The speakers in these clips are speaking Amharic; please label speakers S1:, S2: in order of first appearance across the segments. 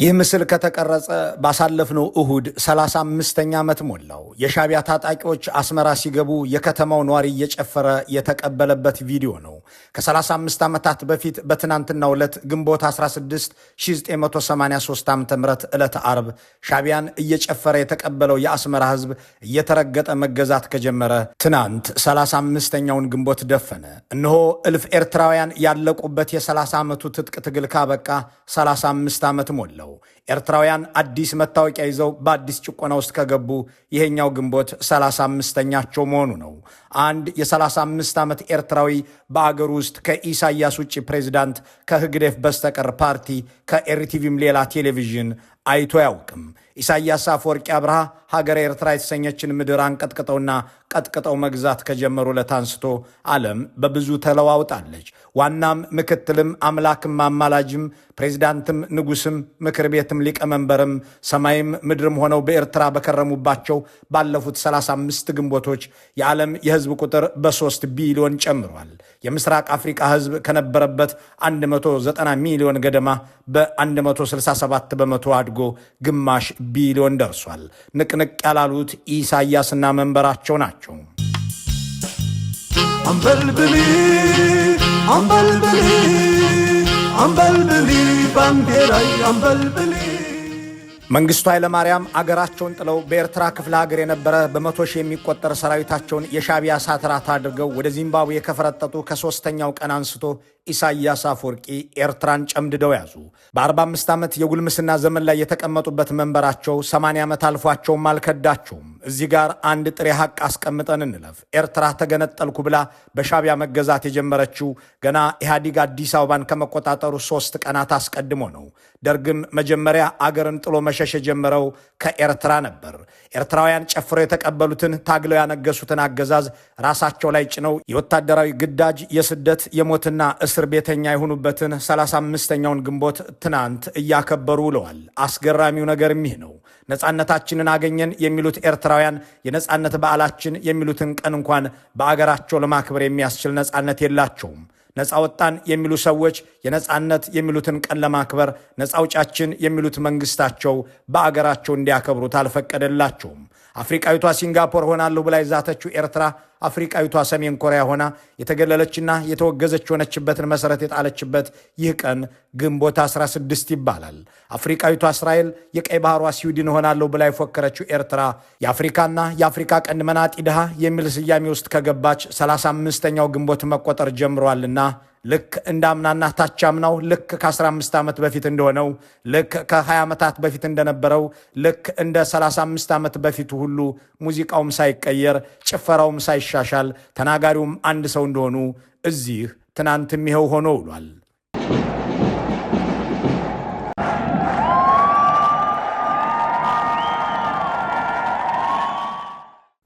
S1: ይህ ምስል ከተቀረጸ ባሳለፍነው እሁድ 35ኛ ዓመት ሞላው። የሻቢያ ታጣቂዎች አስመራ ሲገቡ የከተማው ኗሪ እየጨፈረ የተቀበለበት ቪዲዮ ነው። ከ35 ዓመታት በፊት በትናንትናው ዕለት ግንቦት 16 1983 ዓ.ም ዕለተ ዓርብ ሻቢያን እየጨፈረ የተቀበለው የአስመራ ሕዝብ እየተረገጠ መገዛት ከጀመረ ትናንት 35ኛውን ግንቦት ደፈነ። እነሆ እልፍ ኤርትራውያን ያለቁበት የ30 ዓመቱ ትጥቅ ትግል ካበቃ 35 ዓመት ሞላው። ኤርትራውያን አዲስ መታወቂያ ይዘው በአዲስ ጭቆና ውስጥ ከገቡ ይሄኛው ግንቦት 35ኛቸው መሆኑ ነው። አንድ የ35 ዓመት ኤርትራዊ በአገር ውስጥ ከኢሳያስ ውጭ ፕሬዝዳንት ከህግዴፍ በስተቀር ፓርቲ ከኤርቲቪም ሌላ ቴሌቪዥን አይቶ ያውቅም። ኢሳያስ አፈወርቂ አብርሃ ሀገረ ኤርትራ የተሰኘችን ምድር አንቀጥቅጠውና ቀጥቅጠው መግዛት ከጀመሩ ዕለት አንስቶ ዓለም በብዙ ተለዋውጣለች። ዋናም ምክትልም አምላክም አማላጅም ፕሬዝዳንትም ንጉስም ምክር ቤትም ሊቀመንበርም ሰማይም ምድርም ሆነው በኤርትራ በከረሙባቸው ባለፉት 35 ግንቦቶች የዓለም የህዝብ ቁጥር በ3 ቢሊዮን ጨምሯል። የምስራቅ አፍሪካ ህዝብ ከነበረበት 190 ሚሊዮን ገደማ በ167 በመቶ አድጎ ግማሽ ቢሊዮን ደርሷል። ንቅንቅ ያላሉት ኢሳያስና መንበራቸው ናቸው።
S2: አንበልብሊ አንበልብሊ አንበልብሊ ባንዴራይ አንበልብሊ።
S1: መንግስቱ ኃይለማርያም አገራቸውን ጥለው በኤርትራ ክፍለ ሀገር የነበረ በመቶ ሺህ የሚቆጠር ሰራዊታቸውን የሻቢያ ሳትራት አድርገው ወደ ዚምባብዌ ከፈረጠጡ ከ3ኛው ቀን አንስቶ ኢሳያስ አፈወርቂ ኤርትራን ጨምድደው ያዙ። በ45 ዓመት የጉልምስና ዘመን ላይ የተቀመጡበት መንበራቸው 80 ዓመት አልፏቸውም አልከዳቸውም። እዚህ ጋር አንድ ጥሬ ሐቅ አስቀምጠን እንለፍ። ኤርትራ ተገነጠልኩ ብላ በሻቢያ መገዛት የጀመረችው ገና ኢህአዲግ አዲስ አበባን ከመቆጣጠሩ 3 ቀናት አስቀድሞ ነው። ደርግም መጀመሪያ አገርን ጥሎ መሸሽ የጀመረው ከኤርትራ ነበር። ኤርትራውያን ጨፍረው የተቀበሉትን ታግለው ያነገሱትን አገዛዝ ራሳቸው ላይ ጭነው የወታደራዊ ግዳጅ፣ የስደት፣ የሞትና እስር ቤተኛ የሆኑበትን 35ኛውን ግንቦት ትናንት እያከበሩ ውለዋል። አስገራሚው ነገርም ይህ ነው። ነፃነታችንን አገኘን የሚሉት ኤርትራውያን የነፃነት በዓላችን የሚሉትን ቀን እንኳን በአገራቸው ለማክበር የሚያስችል ነፃነት የላቸውም። ነፃ ወጣን የሚሉ ሰዎች የነፃነት የሚሉትን ቀን ለማክበር ነፃ አውጫችን የሚሉት መንግስታቸው በአገራቸው እንዲያከብሩት አልፈቀደላቸውም። አፍሪካዊቷ ሲንጋፖር ሆናለሁ ብላ የዛተችው ኤርትራ አፍሪካዊቷ ሰሜን ኮሪያ ሆና የተገለለችና የተወገዘች ሆነችበትን መሰረት የጣለችበት ይህ ቀን ግንቦት 16 ይባላል። አፍሪካዊቷ እስራኤል የቀይ ባህሯ ስዊድን ሆናለሁ ብላ የፎከረችው ኤርትራ የአፍሪካና የአፍሪካ ቀንድ መናጢ ድሃ የሚል ስያሜ ውስጥ ከገባች 35ኛው ግንቦት መቆጠር ጀምሯልና ልክ እንዳምናና ታቻምናው ልክ ከ15 ዓመት በፊት እንደሆነው ልክ ከ20 ዓመታት በፊት እንደነበረው ልክ እንደ 35 ዓመት በፊቱ ሁሉ ሙዚቃውም ሳይቀየር ጭፈራውም ሳይሻሻል ተናጋሪውም አንድ ሰው እንደሆኑ እዚህ ትናንትም ይኸው ሆኖ ውሏል።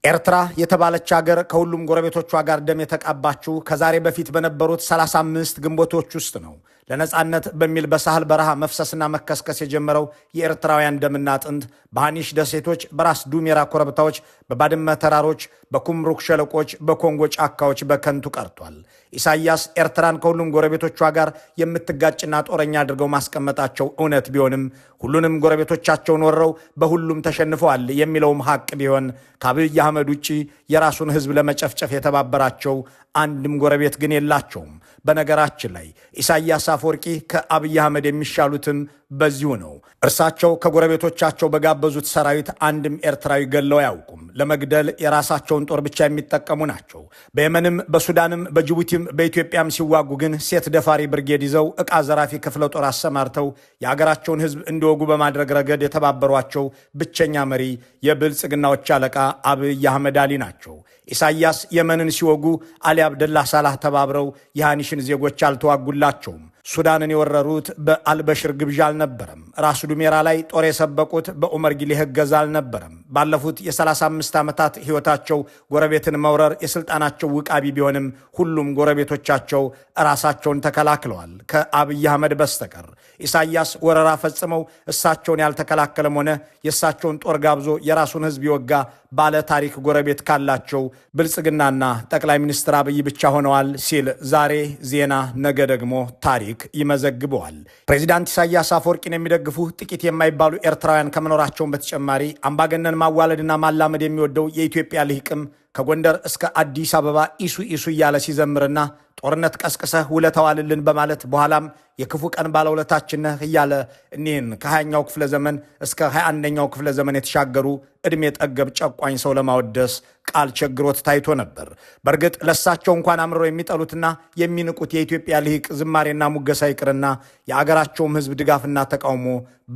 S1: ኤርትራ የተባለች ሀገር ከሁሉም ጎረቤቶቿ ጋር ደም የተቃባችው ከዛሬ በፊት በነበሩት 35 ግንቦቶች ውስጥ ነው። ለነፃነት በሚል በሳህል በረሃ መፍሰስና መከስከስ የጀመረው የኤርትራውያን ደምና አጥንት በሃኒሽ ደሴቶች፣ በራስ ዱሜራ ኮረብታዎች፣ በባድመ ተራሮች፣ በኩምሩክ ሸለቆች፣ በኮንጎ ጫካዎች በከንቱ ቀርቷል። ኢሳያስ ኤርትራን ከሁሉም ጎረቤቶቿ ጋር የምትጋጭና ጦረኛ አድርገው ማስቀመጣቸው እውነት ቢሆንም ሁሉንም ጎረቤቶቻቸውን ወረው በሁሉም ተሸንፈዋል የሚለውም ሐቅ ቢሆን ከአብይ አህመድ ውጪ የራሱን ሕዝብ ለመጨፍጨፍ የተባበራቸው አንድም ጎረቤት ግን የላቸውም። በነገራችን ላይ ኢሳያስ አፈወርቂ ከአብይ አህመድ የሚሻሉትም በዚሁ ነው። እርሳቸው ከጎረቤቶቻቸው በጋበዙት ሰራዊት አንድም ኤርትራዊ ገለው አያውቁም። ለመግደል የራሳቸውን ጦር ብቻ የሚጠቀሙ ናቸው። በየመንም በሱዳንም በጅቡቲም በኢትዮጵያም ሲዋጉ ግን ሴት ደፋሪ ብርጌድ ይዘው ዕቃ ዘራፊ ክፍለ ጦር አሰማርተው የአገራቸውን ሕዝብ እንዲወጉ በማድረግ ረገድ የተባበሯቸው ብቸኛ መሪ የብልጽግናዎች አለቃ አብይ አህመድ አሊ ናቸው። ኢሳያስ የመንን ሲወጉ አሊ አብደላ ሳላህ ተባብረው የሃኒሽን ዜጎች አልተዋጉላቸውም። ሱዳንን የወረሩት በአልበሽር ግብዣ አልነበረም። ራስ ዱሜራ ላይ ጦር የሰበቁት በኡመር ጊሌህ እገዛ አልነበረም። ባለፉት የ35 ዓመታት ሕይወታቸው ጎረቤትን መውረር የሥልጣናቸው ውቃቢ ቢሆንም ሁሉም ጎረቤቶቻቸው ራሳቸውን ተከላክለዋል ከአብይ አህመድ በስተቀር። ኢሳያስ ወረራ ፈጽመው እሳቸውን ያልተከላከለም ሆነ የእሳቸውን ጦር ጋብዞ የራሱን ሕዝብ ይወጋ ባለ ታሪክ ጎረቤት ካላቸው ብልጽግናና ጠቅላይ ሚኒስትር አብይ ብቻ ሆነዋል ሲል ዛሬ ዜና ነገ ደግሞ ታሪክ ታሪክ ይመዘግበዋል። ፕሬዚዳንት ኢሳያስ አፈወርቂን የሚደግፉ ጥቂት የማይባሉ ኤርትራውያን ከመኖራቸውን በተጨማሪ አምባገነን ማዋለድና ማላመድ የሚወደው የኢትዮጵያ ልሂቅም ከጎንደር እስከ አዲስ አበባ ኢሱ ኢሱ እያለ ሲዘምርና ጦርነት ቀስቅሰህ ውለታ ዋልልን በማለት በኋላም የክፉ ቀን ባለውለታችን ነህ እያለ እኒህን ከ20ኛው ክፍለ ዘመን እስከ 21ኛው ክፍለ ዘመን የተሻገሩ ዕድሜ ጠገብ ጨቋኝ ሰው ለማወደስ ቃል ቸግሮት ታይቶ ነበር። በእርግጥ ለሳቸው እንኳን አምረው የሚጠሉትና የሚንቁት የኢትዮጵያ ልሂቅ ዝማሬና ሙገሳ ይቅርና የአገራቸውም ሕዝብ ድጋፍና ተቃውሞ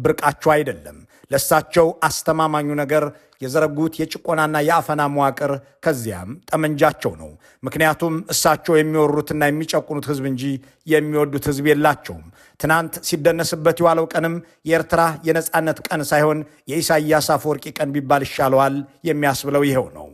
S1: ብርቃቸው አይደለም። ለሳቸው አስተማማኙ ነገር የዘረጉት የጭቆናና የአፈና መዋቅር ከዚያም ጠመንጃቸው ነው። ምክንያቱም እሳቸው የሚወሩትና የሚጨቁኑት ሕዝብ እንጂ የሚወዱት ሕዝብ የላቸውም። ትናንት ሲደነስበት የዋለው ቀንም የኤርትራ የነጻነት ቀን ሳይሆን የኢሳያስ አፈወርቂ ቀን ቢባል ይሻለዋል የሚያስብለው ይኸው ነው።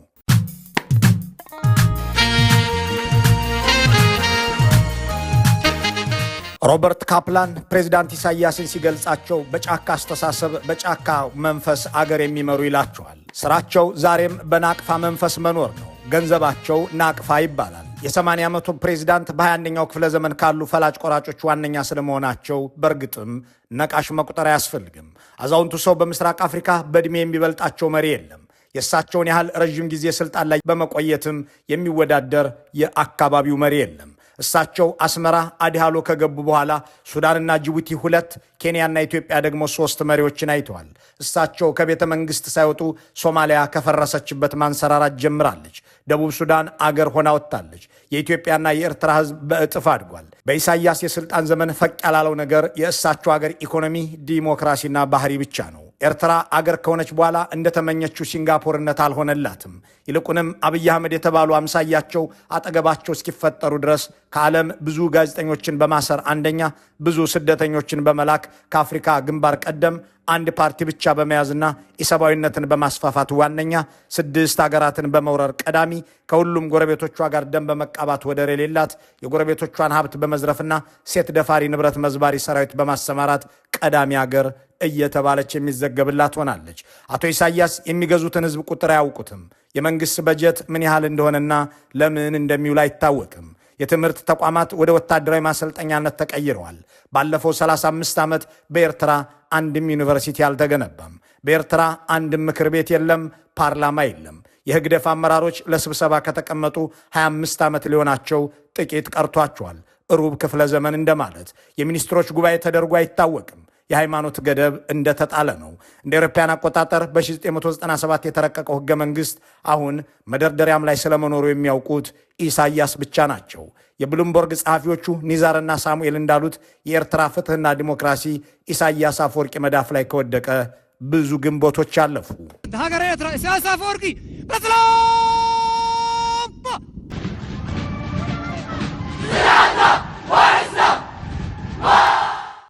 S1: ሮበርት ካፕላን ፕሬዚዳንት ኢሳያስን ሲገልጻቸው በጫካ አስተሳሰብ፣ በጫካ መንፈስ አገር የሚመሩ ይላቸዋል። ስራቸው ዛሬም በናቅፋ መንፈስ መኖር ነው። ገንዘባቸው ናቅፋ ይባላል። የ80 ዓመቱ ፕሬዚዳንት በ21ኛው ክፍለ ዘመን ካሉ ፈላጭ ቆራጮች ዋነኛ ስለመሆናቸው በእርግጥም ነቃሽ መቁጠር አያስፈልግም። አዛውንቱ ሰው በምስራቅ አፍሪካ በዕድሜ የሚበልጣቸው መሪ የለም። የእሳቸውን ያህል ረዥም ጊዜ ስልጣን ላይ በመቆየትም የሚወዳደር የአካባቢው መሪ የለም። እሳቸው አስመራ አዲሃሎ ከገቡ በኋላ ሱዳንና ጅቡቲ 2፣ ኬንያና ኢትዮጵያ ደግሞ 3 መሪዎችን አይተዋል። እሳቸው ከቤተ መንግስት ሳይወጡ ሶማሊያ ከፈረሰችበት ማንሰራራት ጀምራለች። ደቡብ ሱዳን አገር ሆና ወጥታለች። የኢትዮጵያና የኤርትራ ሕዝብ በእጥፍ አድጓል። በኢሳያስ የስልጣን ዘመን ፈቅ ያላለው ነገር የእሳቸው አገር ኢኮኖሚ፣ ዲሞክራሲና ባህሪ ብቻ ነው። ኤርትራ አገር ከሆነች በኋላ እንደተመኘችው ሲንጋፖርነት አልሆነላትም። ይልቁንም አብይ አህመድ የተባሉ አምሳያቸው አጠገባቸው እስኪፈጠሩ ድረስ ከዓለም ብዙ ጋዜጠኞችን በማሰር አንደኛ፣ ብዙ ስደተኞችን በመላክ ከአፍሪካ ግንባር ቀደም፣ አንድ ፓርቲ ብቻ በመያዝና ኢሰብአዊነትን በማስፋፋት ዋነኛ፣ 6 ሀገራትን በመውረር ቀዳሚ፣ ከሁሉም ጎረቤቶቿ ጋር ደም በመቃባት ወደር የሌላት፣ የጎረቤቶቿን ሀብት በመዝረፍና ሴት ደፋሪ ንብረት መዝባሪ ሰራዊት በማሰማራት ቀዳሚ ሀገር እየተባለች የሚዘገብላት ሆናለች። አቶ ኢሳያስ የሚገዙትን ህዝብ ቁጥር አያውቁትም። የመንግስት በጀት ምን ያህል እንደሆነና ለምን እንደሚውል አይታወቅም። የትምህርት ተቋማት ወደ ወታደራዊ ማሰልጠኛነት ተቀይረዋል። ባለፈው 35 ዓመት በኤርትራ አንድም ዩኒቨርሲቲ አልተገነባም። በኤርትራ አንድም ምክር ቤት የለም፣ ፓርላማ የለም። የህግደፍ አመራሮች ለስብሰባ ከተቀመጡ 25 ዓመት ሊሆናቸው ጥቂት ቀርቷቸዋል። ሩብ ክፍለ ዘመን እንደማለት። የሚኒስትሮች ጉባኤ ተደርጎ አይታወቅም። የሃይማኖት ገደብ እንደተጣለ ነው። እንደ አውሮፓውያን አቆጣጠር በ1997 የተረቀቀው ህገ መንግስት አሁን መደርደሪያም ላይ ስለመኖሩ የሚያውቁት ኢሳያስ ብቻ ናቸው። የብሉምበርግ ጸሐፊዎቹ ኒዛርና ሳሙኤል እንዳሉት የኤርትራ ፍትህና ዲሞክራሲ ኢሳያስ አፈወርቂ መዳፍ ላይ ከወደቀ ብዙ ግንቦቶች አለፉ።
S3: ሀገር ኤርትራ ኢሳያስ አፈወርቂ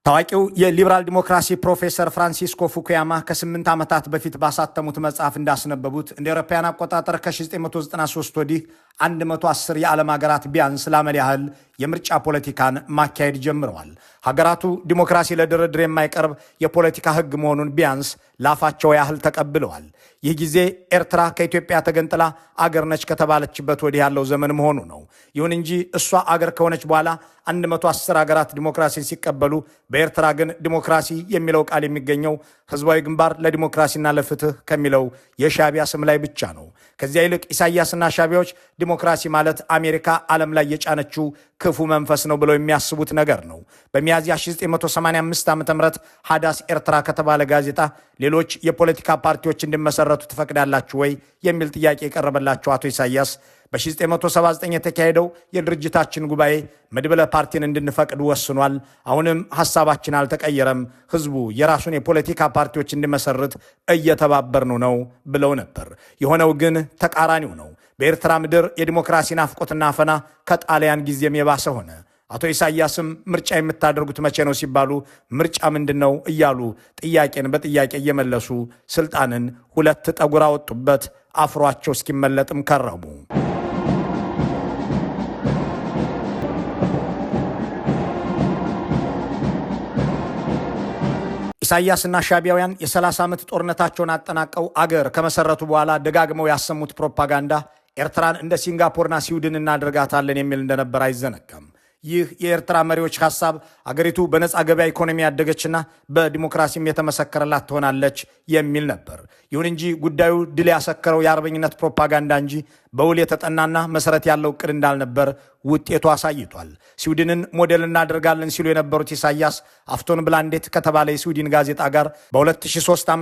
S1: ታዋቂው የሊበራል ዲሞክራሲ ፕሮፌሰር ፍራንሲስኮ ፉኩያማ ከ8 ዓመታት በፊት ባሳተሙት መጽሐፍ እንዳስነበቡት እንደ አውሮፓውያን አቆጣጠር ከ1993 ወዲህ 110 የዓለም ሀገራት ቢያንስ ለአመል ያህል የምርጫ ፖለቲካን ማካሄድ ጀምረዋል። ሀገራቱ ዲሞክራሲ ለድርድር የማይቀርብ የፖለቲካ ህግ መሆኑን ቢያንስ ላፋቸው ያህል ተቀብለዋል። ይህ ጊዜ ኤርትራ ከኢትዮጵያ ተገንጥላ አገር ነች ከተባለችበት ወዲህ ያለው ዘመን መሆኑ ነው። ይሁን እንጂ እሷ አገር ከሆነች በኋላ 110 ሀገራት ዲሞክራሲን ሲቀበሉ፣ በኤርትራ ግን ዲሞክራሲ የሚለው ቃል የሚገኘው ህዝባዊ ግንባር ለዲሞክራሲና ለፍትህ ከሚለው የሻቢያ ስም ላይ ብቻ ነው። ከዚያ ይልቅ ኢሳያስና ሻቢያዎች ዲሞክራሲ ማለት አሜሪካ ዓለም ላይ የጫነችው ክፉ መንፈስ ነው ብለው የሚያስቡት ነገር ነው። በሚያዝያ 1985 ዓ.ም ሀዳስ ኤርትራ ከተባለ ጋዜጣ ሌሎች የፖለቲካ ፓርቲዎች እንዲመሰረቱ ትፈቅዳላችሁ ወይ የሚል ጥያቄ የቀረበላቸው አቶ ኢሳያስ በ1979 የተካሄደው የድርጅታችን ጉባኤ መድበለ ፓርቲን እንድንፈቅድ ወስኗል። አሁንም ሐሳባችን አልተቀየረም። ህዝቡ የራሱን የፖለቲካ ፓርቲዎች እንዲመሰርት እየተባበርኑ ነው ብለው ነበር። የሆነው ግን ተቃራኒው ነው። በኤርትራ ምድር የዲሞክራሲ ናፍቆትና አፈና ከጣሊያን ጊዜም የባሰ ሆነ። አቶ ኢሳያስም ምርጫ የምታደርጉት መቼ ነው ሲባሉ ምርጫ ምንድነው እያሉ ጥያቄን በጥያቄ እየመለሱ ስልጣንን 2 ጠጉር አወጡበት። አፍሯቸው እስኪመለጥም ከረሙ። ኢሳያስና ሻቢያውያን የ30 ዓመት ጦርነታቸውን አጠናቀው አገር ከመሰረቱ በኋላ ደጋግመው ያሰሙት ፕሮፓጋንዳ ኤርትራን እንደ ሲንጋፖርና ስዊድን እናደርጋታለን የሚል እንደነበር አይዘነጋም። ይህ የኤርትራ መሪዎች ሐሳብ አገሪቱ በነፃ ገበያ ኢኮኖሚ ያደገችና በዲሞክራሲም የተመሰከረላት ትሆናለች የሚል ነበር። ይሁን እንጂ ጉዳዩ ድል ያሰከረው የአርበኝነት ፕሮፓጋንዳ እንጂ በውል የተጠናና መሰረት ያለው እቅድ እንዳልነበር ውጤቱ አሳይቷል። ስዊድንን ሞዴል እናደርጋለን ሲሉ የነበሩት ኢሳያስ አፍቶን ብላንዴት ከተባለ የስዊድን ጋዜጣ ጋር በ2003 ዓ.ም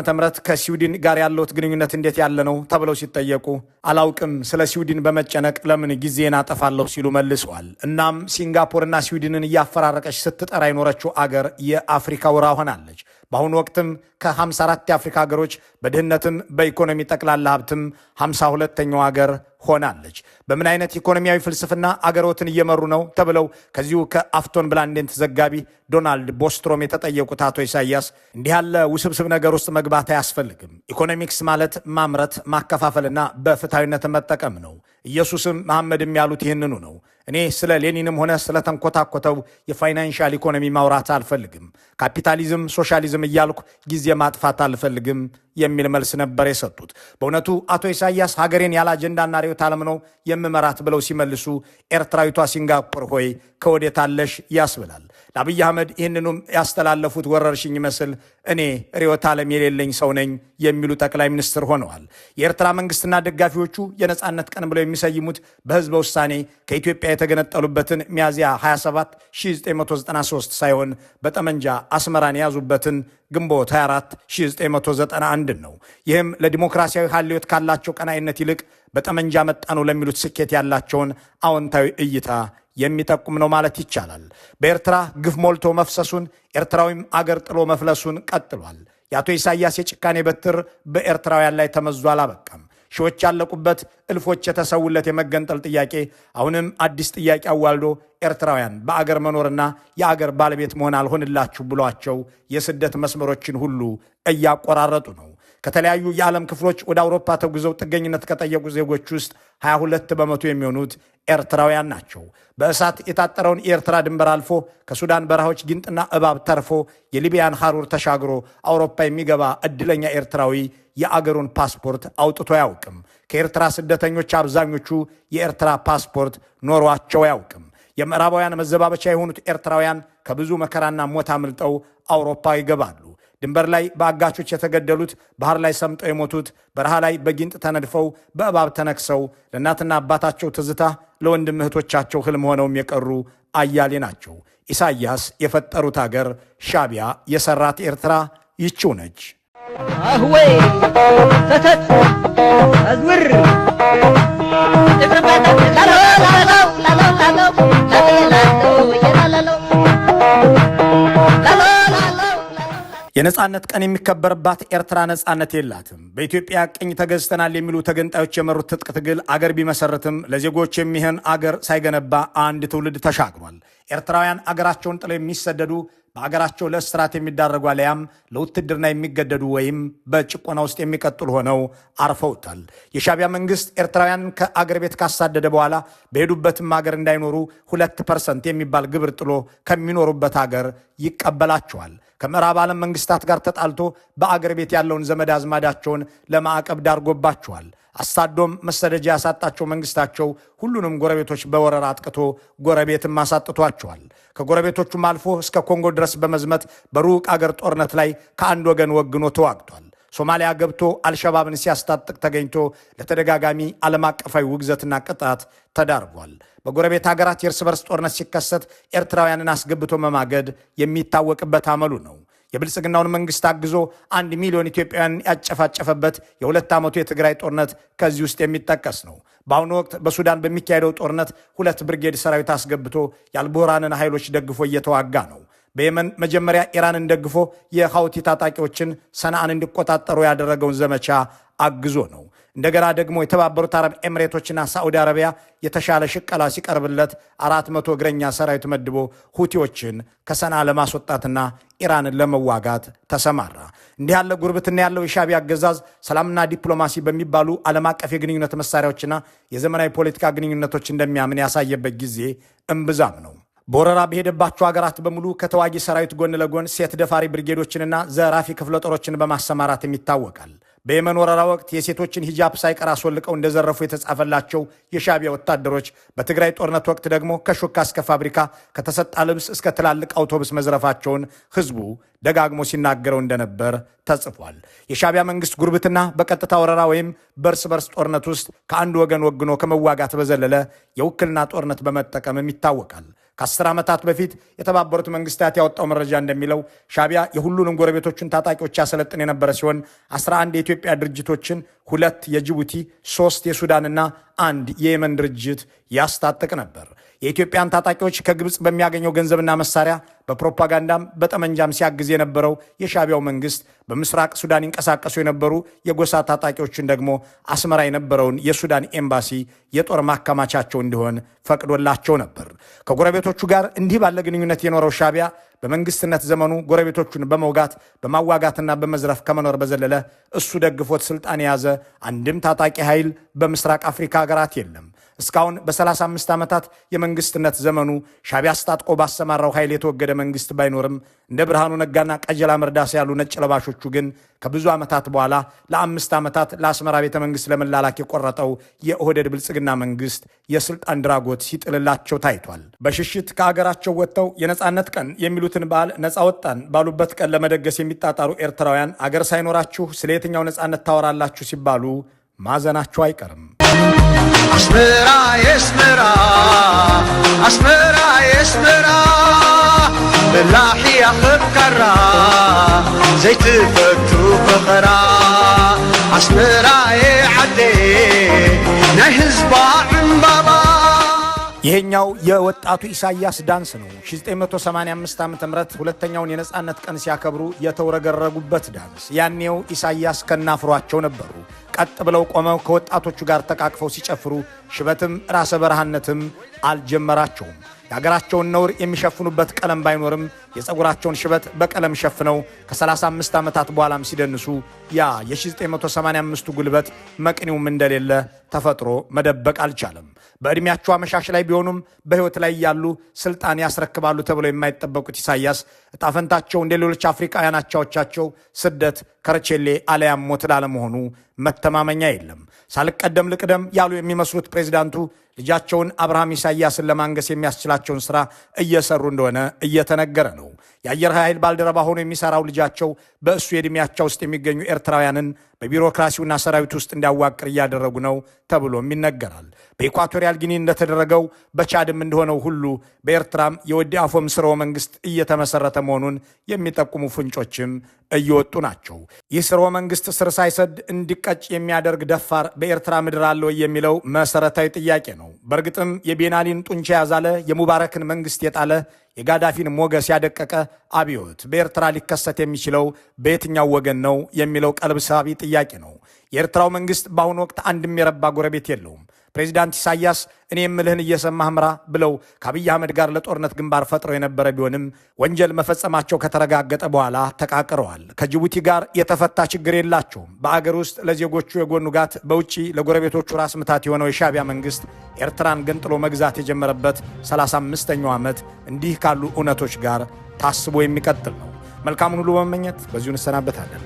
S1: ከስዊድን ጋር ያለውት ግንኙነት እንዴት ያለ ነው ተብለው ሲጠየቁ አላውቅም፣ ስለ ስዊድን በመጨነቅ ለምን ጊዜን አጠፋለሁ ሲሉ መልሰዋል። እናም ሲንጋፖርና ስዊድንን እያፈራረቀች ስትጠራ የኖረችው አገር የአፍሪካ ውራ ሆናለች። በአሁኑ ወቅትም ከ54 የአፍሪካ ሀገሮች በድህነትም በኢኮኖሚ ጠቅላላ ሀብትም 52ኛው ሀገር ሆናለች። በምን አይነት ኢኮኖሚያዊ ፍልስፍና አገሮትን እየመሩ ነው ተብለው ከዚሁ ከአፍቶን ብላንዴት ዘጋቢ ዶናልድ ቦስትሮም የተጠየቁት አቶ ኢሳያስ እንዲህ ያለ ውስብስብ ነገር ውስጥ መግባት አያስፈልግም። ኢኮኖሚክስ ማለት ማምረት፣ ማከፋፈልና በፍትሐዊነት መጠቀም ነው። ኢየሱስም መሐመድም ያሉት ይህንኑ ነው። እኔ ስለ ሌኒንም ሆነ ስለ ተንኮታኮተው የፋይናንሻል ኢኮኖሚ ማውራት አልፈልግም። ካፒታሊዝም፣ ሶሻሊዝም እያልኩ ጊዜ ማጥፋት አልፈልግም የሚል መልስ ነበር የሰጡት። በእውነቱ አቶ ኢሳያስ ሀገሬን ያለ አጀንዳና ርዕዮተ ዓለም ነው የምመራት ብለው ሲመልሱ ኤርትራዊቷ ሲንጋፖር ሆይ ከወዴት አለሽ ያስብላል። ለአብይ አህመድ ይህንኑም ያስተላለፉት ወረርሽኝ ይመስል እኔ ርዕዮተ ዓለም የሌለኝ ሰው ነኝ የሚሉ ጠቅላይ ሚኒስትር ሆነዋል። የኤርትራ መንግስትና ደጋፊዎቹ የነጻነት ቀን ብለው የሚሰይሙት በህዝበ ውሳኔ ከኢትዮጵያ የተገነጠሉበትን ሚያዝያ 27 1993 ሳይሆን በጠመንጃ አስመራን የያዙበትን ግንቦት 24 1991 ነው። ይህም ለዲሞክራሲያዊ ሀልዮት ካላቸው ቀናይነት ይልቅ በጠመንጃ መጣኑ ለሚሉት ስኬት ያላቸውን አዎንታዊ እይታ የሚጠቁም ነው ማለት ይቻላል። በኤርትራ ግፍ ሞልቶ መፍሰሱን፣ ኤርትራዊም አገር ጥሎ መፍለሱን ቀጥሏል። የአቶ ኢሳያስ የጭካኔ በትር በኤርትራውያን ላይ ተመዞ አላበቃም። ሺዎች ያለቁበት፣ እልፎች የተሰውለት የመገንጠል ጥያቄ አሁንም አዲስ ጥያቄ አዋልዶ ኤርትራውያን በአገር መኖርና የአገር ባለቤት መሆን አልሆንላችሁ ብሏቸው የስደት መስመሮችን ሁሉ እያቆራረጡ ነው። ከተለያዩ የዓለም ክፍሎች ወደ አውሮፓ ተጉዘው ጥገኝነት ከጠየቁ ዜጎች ውስጥ 22 በመቶ የሚሆኑት ኤርትራውያን ናቸው። በእሳት የታጠረውን የኤርትራ ድንበር አልፎ ከሱዳን በረሃዎች ጊንጥና እባብ ተርፎ የሊቢያን ሐሩር ተሻግሮ አውሮፓ የሚገባ ዕድለኛ ኤርትራዊ የአገሩን ፓስፖርት አውጥቶ አያውቅም። ከኤርትራ ስደተኞች አብዛኞቹ የኤርትራ ፓስፖርት ኖሯቸው አያውቅም። የምዕራባውያን መዘባበቻ የሆኑት ኤርትራውያን ከብዙ መከራና ሞት አምልጠው አውሮፓ ይገባሉ። ድንበር ላይ በአጋቾች የተገደሉት፣ ባህር ላይ ሰምጠው የሞቱት፣ በረሃ ላይ በጊንጥ ተነድፈው በእባብ ተነክሰው ለእናትና አባታቸው ትዝታ፣ ለወንድም እህቶቻቸው ህልም ሆነውም የቀሩ አያሌ ናቸው። ኢሳያስ የፈጠሩት አገር፣ ሻዕቢያ የሰራት ኤርትራ ይቺው ነች።
S4: አህወይ ተተት አዝውር
S1: የነጻነት ቀን የሚከበርባት ኤርትራ ነጻነት የላትም። በኢትዮጵያ ቅኝ ተገዝተናል የሚሉ ተገንጣዮች የመሩት ትጥቅ ትግል አገር ቢመሰርትም ለዜጎች የሚሆን አገር ሳይገነባ አንድ ትውልድ ተሻግሯል። ኤርትራውያን አገራቸውን ጥለው የሚሰደዱ በአገራቸው ለእስራት የሚዳረጉ አለያም ለውትድርና የሚገደዱ ወይም በጭቆና ውስጥ የሚቀጥሉ ሆነው አርፈውታል። የሻዕቢያ መንግስት ኤርትራውያንን ከአገር ቤት ካሳደደ በኋላ በሄዱበትም አገር እንዳይኖሩ 2% የሚባል ግብር ጥሎ ከሚኖሩበት አገር ይቀበላቸዋል። ከምዕራብ ዓለም መንግስታት ጋር ተጣልቶ በአገር ቤት ያለውን ዘመድ አዝማዳቸውን ለማዕቀብ ዳርጎባቸዋል። አሳዶም መሰደጃ ያሳጣቸው መንግስታቸው ሁሉንም ጎረቤቶች በወረራ አጥቅቶ ጎረቤትም አሳጥቷቸዋል። ከጎረቤቶቹም አልፎ እስከ ኮንጎ ድረስ በመዝመት በሩቅ አገር ጦርነት ላይ ከአንድ ወገን ወግኖ ተዋግቷል። ሶማሊያ ገብቶ አልሸባብን ሲያስታጥቅ ተገኝቶ ለተደጋጋሚ ዓለም አቀፋዊ ውግዘትና ቅጣት ተዳርጓል። በጎረቤት ሀገራት የእርስ በርስ ጦርነት ሲከሰት ኤርትራውያንን አስገብቶ መማገድ የሚታወቅበት አመሉ ነው። የብልጽግናውን መንግስት አግዞ 1 ሚሊዮን ኢትዮጵያውያንን ያጨፋጨፈበት የ2 ዓመቱ የትግራይ ጦርነት ከዚህ ውስጥ የሚጠቀስ ነው። በአሁኑ ወቅት በሱዳን በሚካሄደው ጦርነት 2 ብርጌድ ሰራዊት አስገብቶ የአልቡርሃንን ኃይሎች ደግፎ እየተዋጋ ነው። በየመን መጀመሪያ ኢራንን ደግፎ የሐውቲ ታጣቂዎችን ሰንዓን እንዲቆጣጠሩ ያደረገውን ዘመቻ አግዞ ነው። እንደገና ደግሞ የተባበሩት አረብ ኤምሬቶችና ሳዑዲ አረቢያ የተሻለ ሽቀላ ሲቀርብለት 400 እግረኛ ሰራዊት መድቦ ሁቲዎችን ከሰንዓ ለማስወጣትና ኢራንን ለመዋጋት ተሰማራ። እንዲህ ያለ ጉርብትና ያለው የሻዕቢያ አገዛዝ ሰላምና ዲፕሎማሲ በሚባሉ ዓለም አቀፍ የግንኙነት መሳሪያዎችና የዘመናዊ ፖለቲካ ግንኙነቶች እንደሚያምን ያሳየበት ጊዜ እምብዛም ነው። በወረራ በሄደባቸው ሀገራት በሙሉ ከተዋጊ ሰራዊት ጎን ለጎን ሴት ደፋሪ ብርጌዶችንና ዘራፊ ክፍለ ጦሮችን በማሰማራትም ይታወቃል። በየመን ወረራ ወቅት የሴቶችን ሂጃብ ሳይቀር አስወልቀው እንደዘረፉ የተጻፈላቸው የሻቢያ ወታደሮች በትግራይ ጦርነት ወቅት ደግሞ ከሹካ እስከ ፋብሪካ ከተሰጣ ልብስ እስከ ትላልቅ አውቶቡስ መዝረፋቸውን ህዝቡ ደጋግሞ ሲናገረው እንደነበር ተጽፏል። የሻቢያ መንግስት ጉርብትና በቀጥታ ወረራ ወይም በርስ በርስ ጦርነት ውስጥ ከአንድ ወገን ወግኖ ከመዋጋት በዘለለ የውክልና ጦርነት በመጠቀምም ይታወቃል። ከ10 ዓመታት በፊት የተባበሩት መንግስታት ያወጣው መረጃ እንደሚለው ሻቢያ የሁሉንም ጎረቤቶችን ታጣቂዎች ያሰለጥን የነበረ ሲሆን 11 የኢትዮጵያ ድርጅቶችን፣ 2 የጅቡቲ፣ 3 የሱዳንና 1 የየመን ድርጅት ያስታጥቅ ነበር። የኢትዮጵያን ታጣቂዎች ከግብፅ በሚያገኘው ገንዘብና መሳሪያ በፕሮፓጋንዳም በጠመንጃም ሲያግዝ የነበረው የሻቢያው መንግስት በምስራቅ ሱዳን ይንቀሳቀሱ የነበሩ የጎሳ ታጣቂዎችን ደግሞ አስመራ የነበረውን የሱዳን ኤምባሲ የጦር ማከማቻቸው እንዲሆን ፈቅዶላቸው ነበር። ከጎረቤቶቹ ጋር እንዲህ ባለ ግንኙነት የኖረው ሻቢያ በመንግስትነት ዘመኑ ጎረቤቶቹን በመውጋት በማዋጋትና በመዝረፍ ከመኖር በዘለለ እሱ ደግፎት ስልጣን የያዘ አንድም ታጣቂ ኃይል በምስራቅ አፍሪካ ሀገራት የለም። እስካሁን በ35 ዓመታት የመንግስትነት ዘመኑ ሻቢያ አስታጥቆ ባሰማራው ኃይል የተወገደ መንግስት ባይኖርም እንደ ብርሃኑ ነጋና ቀጀላ መርዳሳ ያሉ ነጭ ለባሾቹ ግን ከብዙ ዓመታት በኋላ ለ5 ዓመታት ለአስመራ ቤተ መንግስት ለመላላክ የቆረጠው የኦህዴድ ብልጽግና መንግስት የስልጣን ድራጎት ሲጥልላቸው ታይቷል። በሽሽት ከአገራቸው ወጥተው የነጻነት ቀን የሚሉትን በዓል ነጻ ወጣን ባሉበት ቀን ለመደገስ የሚጣጣሩ ኤርትራውያን አገር ሳይኖራችሁ ስለ የትኛው ነጻነት ታወራላችሁ ሲባሉ ማዘናቸው አይቀርም።
S2: አስመራ የስመራ አስመራ የስመራ በላሒ አኽብካራ ዘይትፈቱ ፍቕራ አስመራ የዓዴ ናይ ህዝባ ዕምባባ።
S1: ይሄኛው የወጣቱ ኢሳያስ ዳንስ ነው። 1985 ዓ.ም ሁለተኛውን የነጻነት ቀን ሲያከብሩ የተውረገረጉበት ዳንስ። ያኔው ኢሳያስ ከናፍሯቸው ነበሩ። ቀጥ ብለው ቆመው ከወጣቶቹ ጋር ተቃቅፈው ሲጨፍሩ ሽበትም ራሰ በረሃነትም አልጀመራቸውም። የሀገራቸውን ነውር የሚሸፍኑበት ቀለም ባይኖርም የፀጉራቸውን ሽበት በቀለም ሸፍነው ከ35 ዓመታት በኋላም ሲደንሱ ያ የ1985ቱ ጉልበት መቅኒውም እንደሌለ ተፈጥሮ መደበቅ አልቻለም። በዕድሜያቸው አመሻሽ ላይ ቢሆኑም በሕይወት ላይ ያሉ ስልጣን ያስረክባሉ ተብለው የማይጠበቁት ኢሳያስ እጣፈንታቸው እንደ ሌሎች አፍሪካውያን አቻዎቻቸው ስደት፣ ከረቼሌ አለያም ሞት ላለመሆኑ መተማመኛ የለም። ሳልቀደም ልቅደም ያሉ የሚመስሉት ፕሬዚዳንቱ ልጃቸውን አብርሃም ኢሳያስን ለማንገስ የሚያስችላቸውን ሥራ እየሰሩ እንደሆነ እየተነገረ ነው። የአየር ኃይል ባልደረባ ሆኖ የሚሰራው ልጃቸው በእሱ የዕድሜያቸው ውስጥ የሚገኙ ኤርትራውያንን በቢሮክራሲውና ሰራዊት ውስጥ እንዲያዋቅር እያደረጉ ነው ተብሎም ይነገራል። በኢኳቶሪያል ጊኒ እንደተደረገው በቻድም እንደሆነው ሁሉ በኤርትራም የወዲ አፎም ስርወ መንግስት እየተመሰረተ መሆኑን የሚጠቁሙ ፍንጮችም እየወጡ ናቸው። ይህ ስርወ መንግስት ስር ሳይሰድ እንዲቀጭ የሚያደርግ ደፋር በኤርትራ ምድር አለ ወይ የሚለው መሰረታዊ ጥያቄ ነው። በእርግጥም የቤናሊን ጡንቻ ያዛለ፣ የሙባረክን መንግስት የጣለ፣ የጋዳፊን ሞገስ ያደቀቀ አብዮት በኤርትራ ሊከሰት የሚችለው በየትኛው ወገን ነው የሚለው ቀልብ ሳቢ ጥያቄ ነው። የኤርትራው መንግስት በአሁኑ ወቅት አንድም የረባ ጎረቤት የለውም። ፕሬዚዳንት ኢሳያስ እኔ የምልህን እየሰማህ ምራ ብለው ከአብይ አህመድ ጋር ለጦርነት ግንባር ፈጥረው የነበረ ቢሆንም ወንጀል መፈጸማቸው ከተረጋገጠ በኋላ ተቃቅረዋል። ከጅቡቲ ጋር የተፈታ ችግር የላቸውም። በአገር ውስጥ ለዜጎቹ የጎኑ ጋት፣ በውጭ ለጎረቤቶቹ ራስ ምታት የሆነው የሻቢያ መንግስት ኤርትራን ገንጥሎ መግዛት የጀመረበት 35ኛው ዓመት እንዲህ ካሉ እውነቶች ጋር ታስቦ የሚቀጥል ነው። መልካሙን ሁሉ በመመኘት በዚሁ እንሰናበታለን።